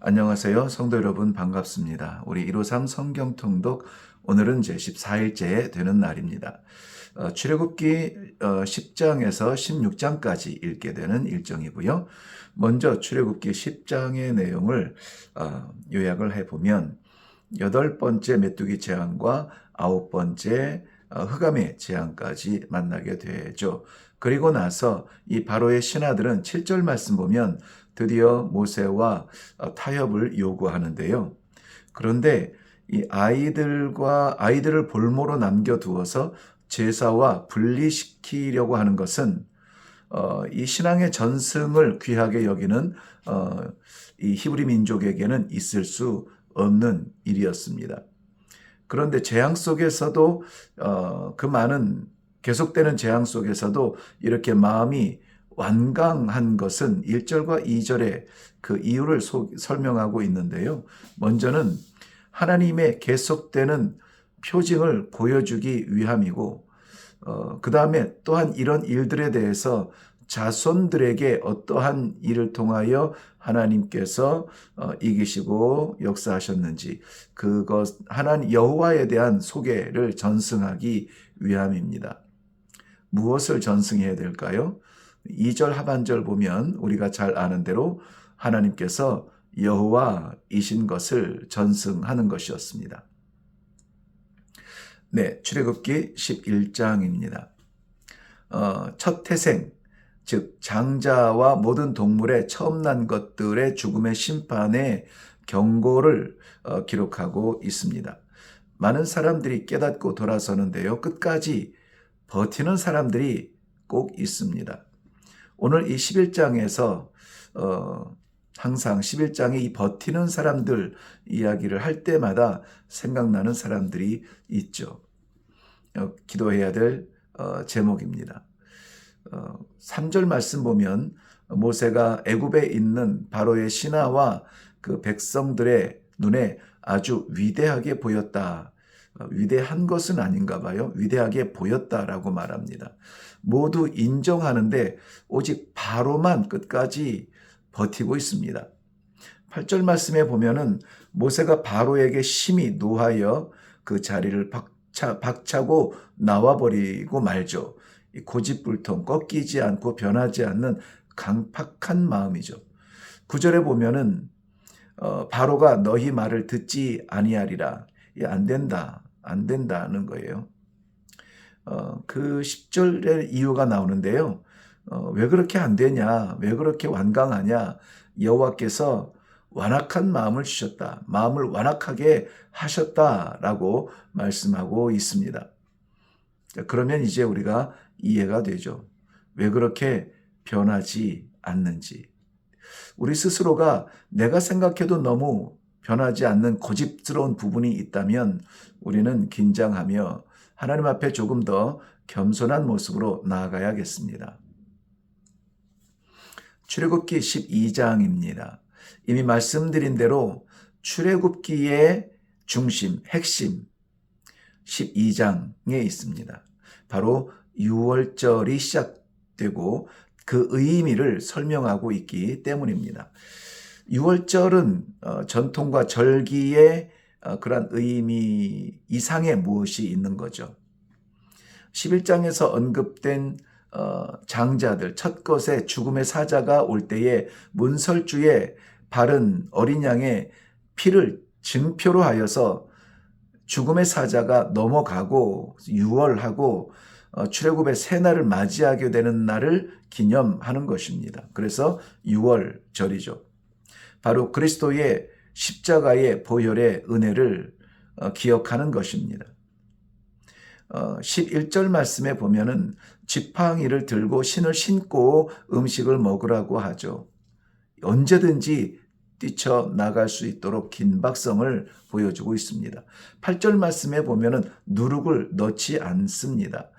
안녕하세요. 성도 여러분 반갑습니다. 우리 153 성경통독 오늘은 제 14일째 되는 날입니다. 출애굽기 10장에서 16장까지 읽게 되는 일정이고요. 먼저 출애굽기 10장의 내용을 요약을 해보면 8번째 메뚜기 재앙과 9번째 흑암의 재앙까지 만나게 되죠. 그리고 나서 이 바로의 신하들은 7절 말씀 보면 드디어 모세와 타협을 요구하는데요. 그런데 이 아이들을 볼모로 남겨두어서 제사와 분리시키려고 하는 것은 이 신앙의 전승을 귀하게 여기는 이 히브리 민족에게는 있을 수 없는 일이었습니다. 그런데 재앙 속에서도 그 많은 계속되는 재앙 속에서도 이렇게 마음이 완강한 것은 1절과 2절에 그 이유를 설명하고 있는데요. 먼저는 하나님의 계속되는 표징을 보여주기 위함이고 그 다음에 또한 이런 일들에 대해서 자손들에게 어떠한 일을 통하여 하나님께서 이기시고 역사하셨는지 그것 하나님 여호와에 대한 소개를 전승하기 위함입니다. 무엇을 전승해야 될까요? 2절 하반절 보면 우리가 잘 아는 대로 하나님께서 여호와이신 것을 전승하는 것이었습니다. 네, 출애굽기 11장입니다. 첫 태생, 즉 장자와 모든 동물의 처음 난 것들의 죽음의 심판의 경고를 기록하고 있습니다. 많은 사람들이 깨닫고 돌아서는데요. 끝까지 버티는 사람들이 꼭 있습니다. 오늘 이 11장에서 항상 11장의 이 버티는 사람들 이야기를 할 때마다 생각나는 사람들이 있죠. 기도해야 될 제목입니다. 3절 말씀 보면 모세가 애굽에 있는 바로의 신하와 그 백성들의 눈에 아주 위대하게 보였다. 위대한 것은 아닌가 봐요. 위대하게 보였다라고 말합니다. 모두 인정하는데 오직 바로만 끝까지 버티고 있습니다. 8절 말씀에 보면은 모세가 바로에게 심히 노하여 그 자리를 박차고 나와버리고 말죠. 고집불통 꺾이지 않고 변하지 않는 강팍한 마음이죠. 9절에 보면은 바로가 너희 말을 듣지 아니하리라. 안 된다는 거예요. 그 10절의 이유가 나오는데요. 왜 그렇게 안 되냐? 왜 그렇게 완강하냐? 여호와께서 완악한 마음을 주셨다. 마음을 완악하게 하셨다라고 말씀하고 있습니다. 그러면 이제 우리가 이해가 되죠. 왜 그렇게 변하지 않는지. 우리 스스로가 내가 생각해도 너무 변하지 않는 고집스러운 부분이 있다면 우리는 긴장하며 하나님 앞에 조금 더 겸손한 모습으로 나아가야겠습니다. 출애굽기 12장입니다. 이미 말씀드린 대로 출애굽기의 중심, 핵심 12장에 있습니다. 바로 6월절이 시작되고 그 의미를 설명하고 있기 때문입니다. 6월절은 전통과 절기의 그런 의미 이상의 무엇이 있는 거죠. 11장에서 언급된 장자들, 첫것의 죽음의 사자가 올 때에 문설주에 바른 어린 양의 피를 증표로 하여서 죽음의 사자가 넘어가고 유월하고 출애굽의 새날을 맞이하게 되는 날을 기념하는 것입니다. 그래서 유월절이죠. 바로 그리스도의 십자가의 보혈의 은혜를 기억하는 것입니다. 11절 말씀에 보면은 지팡이를 들고 신을 신고 음식을 먹으라고 하죠. 언제든지 뛰쳐나갈 수 있도록 긴박성을 보여주고 있습니다. 8절 말씀에 보면은 누룩을 넣지 않습니다.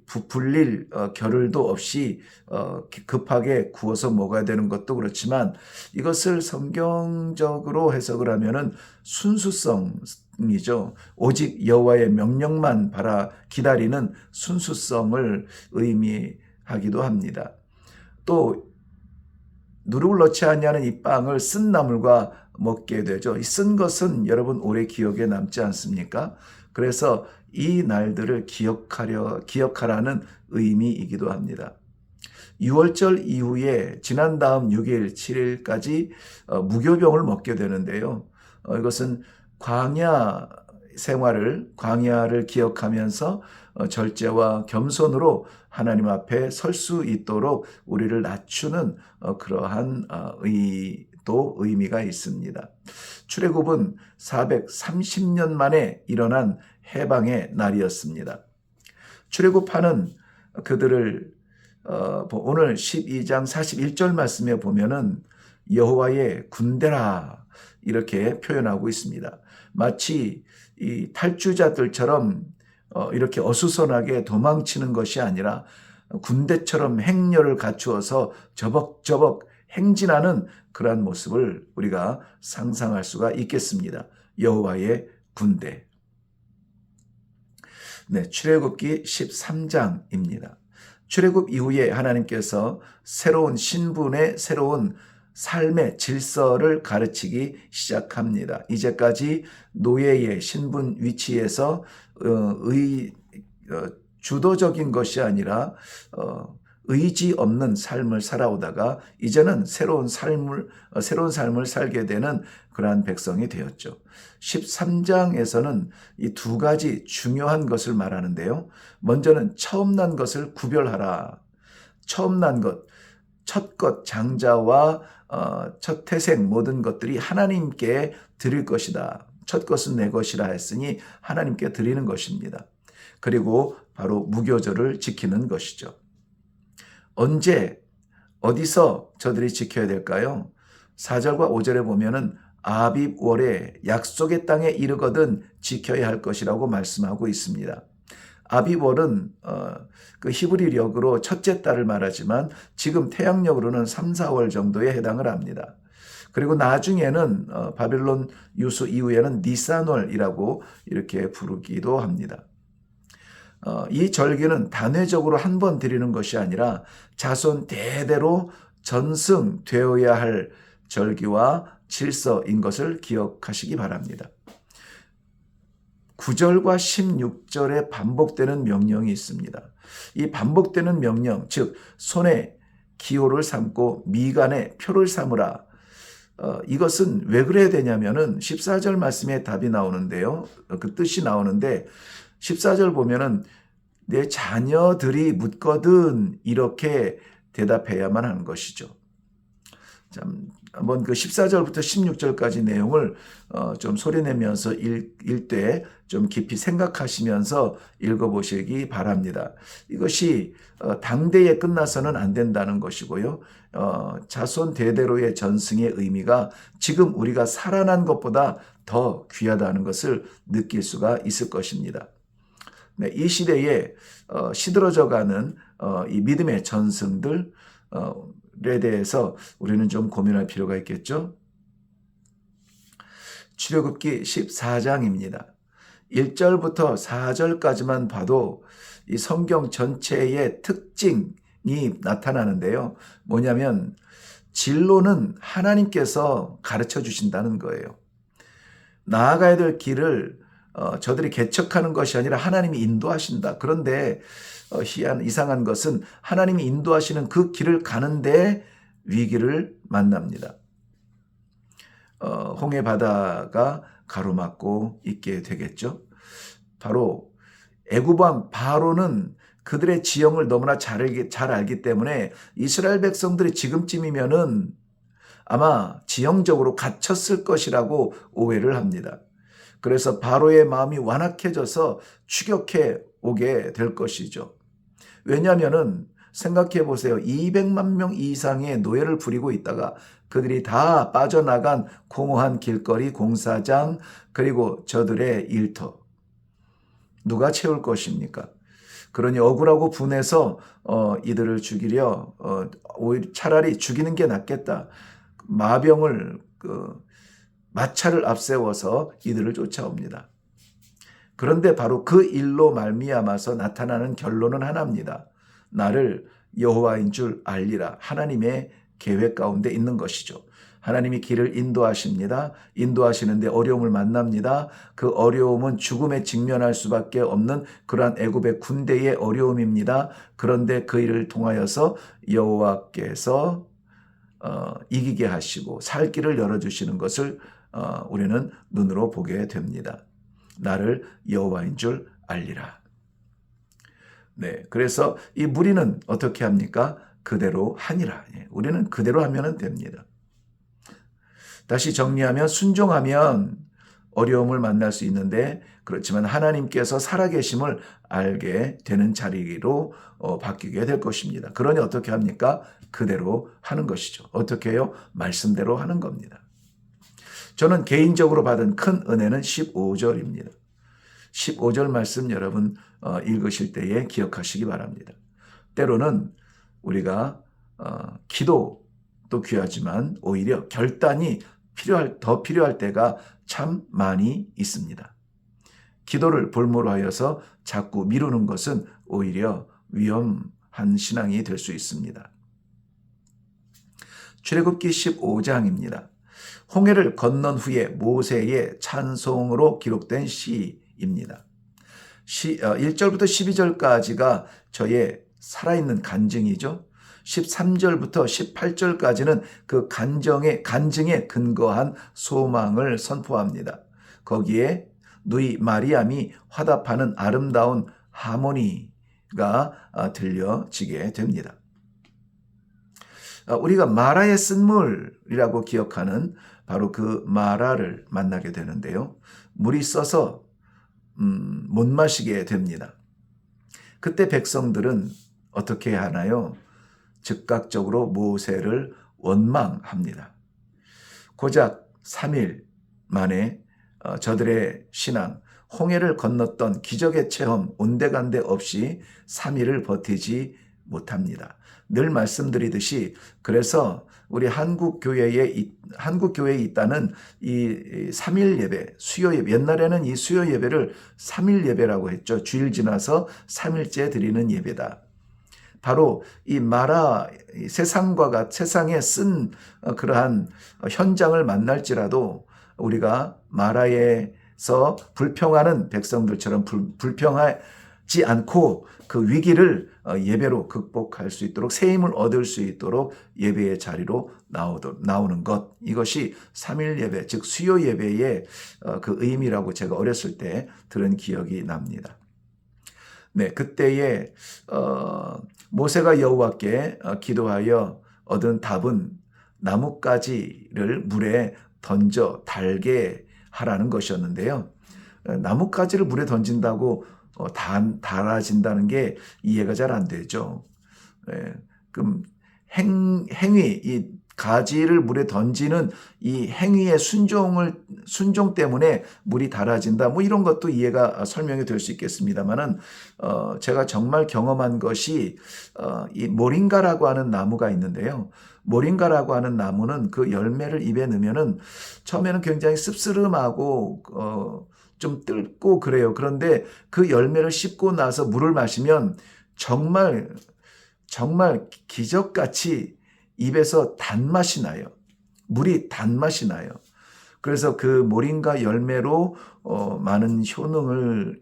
부풀릴 겨를도 없이 급하게 구워서 먹어야 되는 것도 그렇지만 이것을 성경적으로 해석을 하면은 순수성이죠. 오직 여호와의 명령만 기다리는 순수성을 의미하기도 합니다. 또 누룩을 넣지 아니하는 이 빵을 쓴 나물과 먹게 되죠. 쓴 것은 여러분 오래 기억에 남지 않습니까? 그래서 이 날들을 기억하라는 의미이기도 합니다. 6월절 이후에 지난 다음 6일, 7일까지 무교병을 먹게 되는데요. 이것은 광야를 기억하면서 절제와 겸손으로 하나님 앞에 설 수 있도록 우리를 낮추는 그러한 의미가 있습니다. 출애굽은 430년 만에 일어난 해방의 날이었습니다. 출애굽하는 그들을 오늘 12장 41절 말씀에 보면은 여호와의 군대라 이렇게 표현하고 있습니다. 마치 이 탈주자들처럼 이렇게 어수선하게 도망치는 것이 아니라 군대처럼 행렬을 갖추어서 저벅저벅 행진하는 그러한 모습을 우리가 상상할 수가 있겠습니다. 여호와의 군대. 네, 출애굽기 13장입니다. 출애굽 이후에 하나님께서 새로운 신분의 새로운 삶의 질서를 가르치기 시작합니다. 이제까지 노예의 신분 위치에서 주도적인 것이 아니라 의지 없는 삶을 살아오다가 이제는 새로운 삶을 살게 되는 그러한 백성이 되었죠. 13장에서는 이 두 가지 중요한 것을 말하는데요. 먼저는 처음 난 것을 구별하라. 처음 난 것, 첫 것, 장자와 첫 태생 모든 것들이 하나님께 드릴 것이다. 첫 것은 내 것이라 했으니 하나님께 드리는 것입니다. 그리고 바로 무교절을 지키는 것이죠. 언제 어디서 저들이 지켜야 될까요? 4절과 5절에 보면은 아빕월에 약속의 땅에 이르거든 지켜야 할 것이라고 말씀하고 있습니다. 아빕월은 그 히브리력으로 첫째 달을 말하지만 지금 태양력으로는 3, 4월 정도에 해당을 합니다. 그리고 나중에는 바벨론 유수 이후에는 니산월이라고 이렇게 부르기도 합니다. 이 절기는 단회적으로 한 번 드리는 것이 아니라 자손 대대로 전승되어야 할 절기와 질서인 것을 기억하시기 바랍니다. 9절과 16절에 반복되는 명령이 있습니다. 이 반복되는 명령, 즉 손에 기호를 삼고 미간에 표를 삼으라. 이것은 왜 그래야 되냐면은 14절 말씀에 답이 나오는데요. 그 뜻이 나오는데 14절 보면은 내 자녀들이 묻거든 이렇게 대답해야만 하는 것이죠. 한번 그 14절부터 16절까지 내용을 좀 소리내면서 읽되 좀 깊이 생각하시면서 읽어보시기 바랍니다. 이것이 당대에 끝나서는 안 된다는 것이고요. 자손 대대로의 전승의 의미가 지금 우리가 살아난 것보다 더 귀하다는 것을 느낄 수가 있을 것입니다. 네, 이 시대에 시들어져가는 이 믿음의 전승들에 대해서 우리는 좀 고민할 필요가 있겠죠. 출애굽기 14장입니다. 1절부터 4절까지만 봐도 이 성경 전체의 특징이 나타나는데요. 뭐냐면 진로는 하나님께서 가르쳐 주신다는 거예요. 나아가야 될 길을 저들이 개척하는 것이 아니라 하나님이 인도하신다. 그런데 이상한 것은 하나님이 인도하시는 그 길을 가는데 위기를 만납니다. 홍해 바다가 가로막고 있게 되겠죠. 바로 애굽 왕 바로는 그들의 지형을 너무나 잘 알기 때문에 이스라엘 백성들이 지금쯤이면은 아마 지형적으로 갇혔을 것이라고 오해를 합니다. 그래서 바로의 마음이 완악해져서 추격해 오게 될 것이죠. 왜냐하면은 생각해 보세요. 200만 명 이상의 노예를 부리고 있다가 그들이 다 빠져나간 공허한 길거리, 공사장, 그리고 저들의 일터. 누가 채울 것입니까? 그러니 억울하고 분해서 이들을 죽이려 오히려 차라리 죽이는 게 낫겠다. 마차를 앞세워서 이들을 쫓아옵니다. 그런데 바로 그 일로 말미암아서 나타나는 결론은 하나입니다. 나를 여호와인 줄 알리라. 하나님의 계획 가운데 있는 것이죠. 하나님이 길을 인도하십니다. 인도하시는데 어려움을 만납니다. 그 어려움은 죽음에 직면할 수밖에 없는 그러한 애굽의 군대의 어려움입니다. 그런데 그 일을 통하여서 여호와께서 이기게 하시고 살 길을 열어주시는 것을 우리는 눈으로 보게 됩니다. 나를 여호와인 줄 알리라. 네, 그래서 이 무리는 어떻게 합니까? 그대로 하니라. 우리는 그대로 하면 됩니다. 다시 정리하면 순종하면 어려움을 만날 수 있는데 그렇지만 하나님께서 살아계심을 알게 되는 자리로 바뀌게 될 것입니다. 그러니 어떻게 합니까? 그대로 하는 것이죠. 어떻게 해요? 말씀대로 하는 겁니다. 저는 개인적으로 받은 큰 은혜는 15절입니다. 15절 말씀 여러분 읽으실 때에 기억하시기 바랍니다. 때로는 우리가 기도도 귀하지만 오히려 결단이 더 필요할 때가 참 많이 있습니다. 기도를 볼모로 하여서 자꾸 미루는 것은 오히려 위험한 신앙이 될 수 있습니다. 출애굽기 15장입니다. 홍해를 건넌 후에 모세의 찬송으로 기록된 시입니다. 1절부터 12절까지가 저의 살아있는 간증이죠. 13절부터 18절까지는 그 간증에 근거한 소망을 선포합니다. 거기에 누이 마리암이 화답하는 아름다운 하모니가 들려지게 됩니다. 우리가 마라의 쓴물이라고 기억하는 바로 그 마라를 만나게 되는데요. 물이 써서 못 마시게 됩니다. 그때 백성들은 어떻게 하나요? 즉각적으로 모세를 원망합니다. 고작 3일 만에 저들의 신앙, 홍해를 건넜던 기적의 체험 온데간데 없이 3일을 버티지 못합니다. 늘 말씀드리듯이 그래서 우리 한국 교회에 있다는 이 3일 예배, 수요 예배, 옛날에는 이 수요 예배를 3일 예배라고 했죠. 주일 지나서 3일째 드리는 예배다. 바로 이 마라 세상에 쓴 그러한 현장을 만날지라도 우리가 마라에서 불평하는 백성들처럼 불평하지 않고 그 위기를 예배로 극복할 수 있도록 새 힘을 얻을 수 있도록 예배의 자리로 나오는 것, 이것이 3일 예배 즉 수요 예배의 그 의미라고 제가 어렸을 때 들은 기억이 납니다. 네, 그때에 모세가 여호와께 기도하여 얻은 답은 나뭇가지를 물에 던져 달게 하라는 것이었는데요. 나뭇가지를 물에 던진다고 달아진다는 게 이해가 잘 안 되죠. 그럼 행위, 이 가지를 물에 던지는 이 행위의 순종 때문에 물이 달아진다. 뭐 이런 것도 이해가 설명이 될 수 있겠습니다만은 제가 정말 경험한 것이 이 모링가라고 하는 나무가 있는데요. 모링가라고 하는 나무는 그 열매를 입에 넣으면은 처음에는 굉장히 씁쓸하고 좀 뜰고 그래요. 그런데 그 열매를 씹고 나서 물을 마시면 정말 기적같이 입에서 단맛이 나요. 물이 단맛이 나요. 그래서 그 모링가 열매로 많은 효능을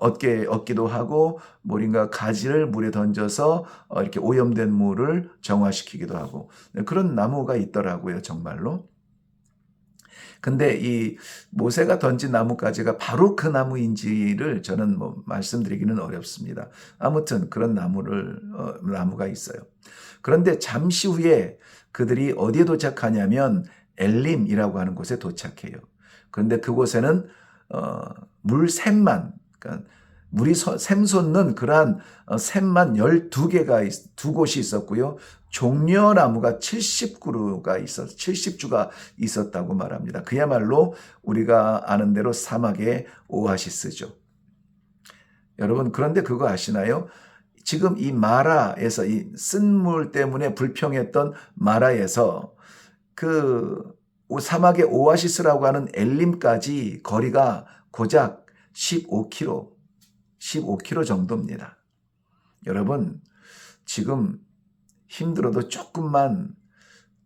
얻기도 하고 모링가 가지를 물에 던져서 이렇게 오염된 물을 정화시키기도 하고 그런 나무가 있더라고요, 정말로. 근데 이 모세가 던진 나뭇가지가 바로 그 나무인지를 저는 말씀드리기는 어렵습니다. 아무튼 그런 나무가 있어요. 그런데 잠시 후에 그들이 어디에 도착하냐면 엘림이라고 하는 곳에 도착해요. 그런데 그곳에는 물샘만, 그러니까 물이 샘솟는 그러한 샘만 12개가 두 곳이 있었고요. 종려나무가 70주가 있었다고 말합니다. 그야말로 우리가 아는 대로 사막의 오아시스죠. 여러분, 그런데 그거 아시나요? 지금 이 마라에서 이 쓴물 때문에 불평했던 마라에서 그 사막의 오아시스라고 하는 엘림까지 거리가 고작 15km 정도입니다. 여러분, 지금 힘들어도 조금만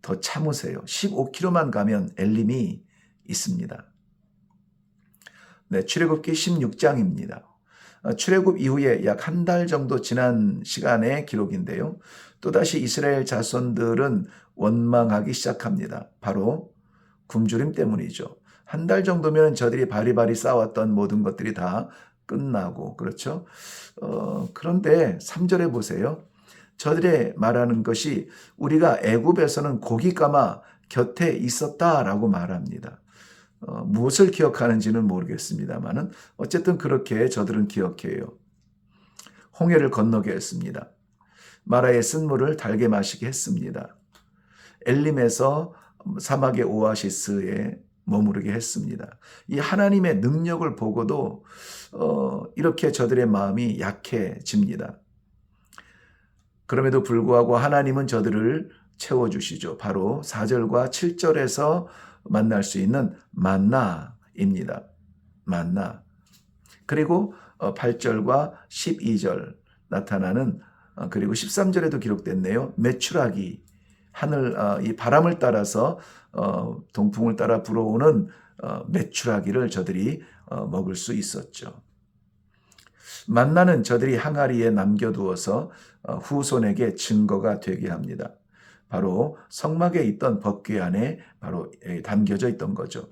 더 참으세요. 15km만 가면 엘림이 있습니다. 네, 출애굽기 16장입니다. 출애굽 이후에 약 한 달 정도 지난 시간의 기록인데요. 또다시 이스라엘 자손들은 원망하기 시작합니다. 바로 굶주림 때문이죠. 한 달 정도면 저들이 바리바리 쌓아왔던 모든 것들이 다 끝나고, 그렇죠? 그런데 3절에 보세요. 저들의 말하는 것이 우리가 애굽에서는 고기 까마 곁에 있었다라고 말합니다. 무엇을 기억하는지는 모르겠습니다만은 어쨌든 그렇게 저들은 기억해요. 홍해를 건너게 했습니다. 마라의 쓴물을 달게 마시게 했습니다. 엘림에서 사막의 오아시스에 머무르게 했습니다. 이 하나님의 능력을 보고도 이렇게 저들의 마음이 약해집니다. 그럼에도 불구하고 하나님은 저들을 채워주시죠. 바로 4절과 7절에서 만날 수 있는 만나입니다. 만나. 그리고 8절과 12절 나타나는, 그리고 13절에도 기록됐네요. 메추라기. 하늘, 이 바람을 따라서 동풍을 따라 불어오는 메추라기를 저들이 먹을 수 있었죠. 만나는 저들이 항아리에 남겨두어서 후손에게 증거가 되게 합니다. 바로 성막에 있던 법궤 안에 바로 담겨져 있던 거죠.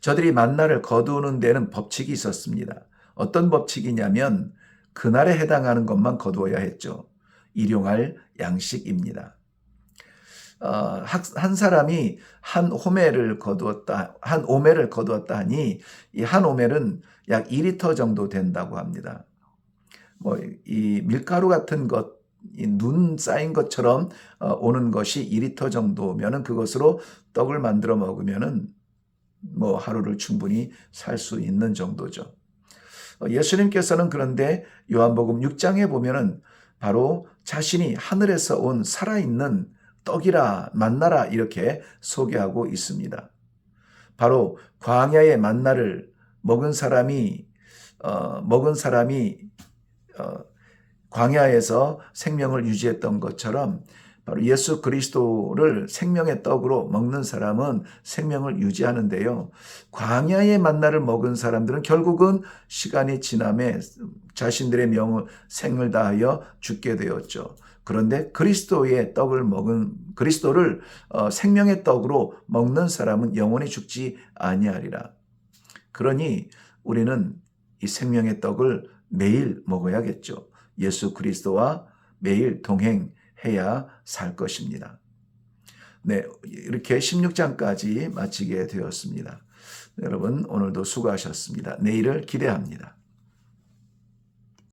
저들이 만나를 거두는 데는 법칙이 있었습니다. 어떤 법칙이냐면 그날에 해당하는 것만 거두어야 했죠. 일용할 양식입니다. 한 사람이 한 오멜을 거두었다 하니 이 한 오멜은 약 2리터 정도 된다고 합니다. 이 밀가루 같은 것, 이 눈 쌓인 것처럼 오는 것이 2리터 정도면은 그것으로 떡을 만들어 먹으면은 하루를 충분히 살 수 있는 정도죠. 예수님께서는 그런데 요한복음 6장에 보면은 바로 자신이 하늘에서 온 살아있는 떡이라 만나라 이렇게 소개하고 있습니다. 바로 광야의 만나를 먹은 사람이 광야에서 생명을 유지했던 것처럼 바로 예수 그리스도를 생명의 떡으로 먹는 사람은 생명을 유지하는데요. 광야의 만나를 먹은 사람들은 결국은 시간이 지남에 자신들의 생을 다하여 죽게 되었죠. 그런데 그리스도를 생명의 떡으로 먹는 사람은 영원히 죽지 아니하리라. 그러니 우리는 이 생명의 떡을 매일 먹어야겠죠. 예수 그리스도와 매일 동행해야 살 것입니다. 네, 이렇게 16장까지 마치게 되었습니다. 여러분 오늘도 수고하셨습니다. 내일을 기대합니다.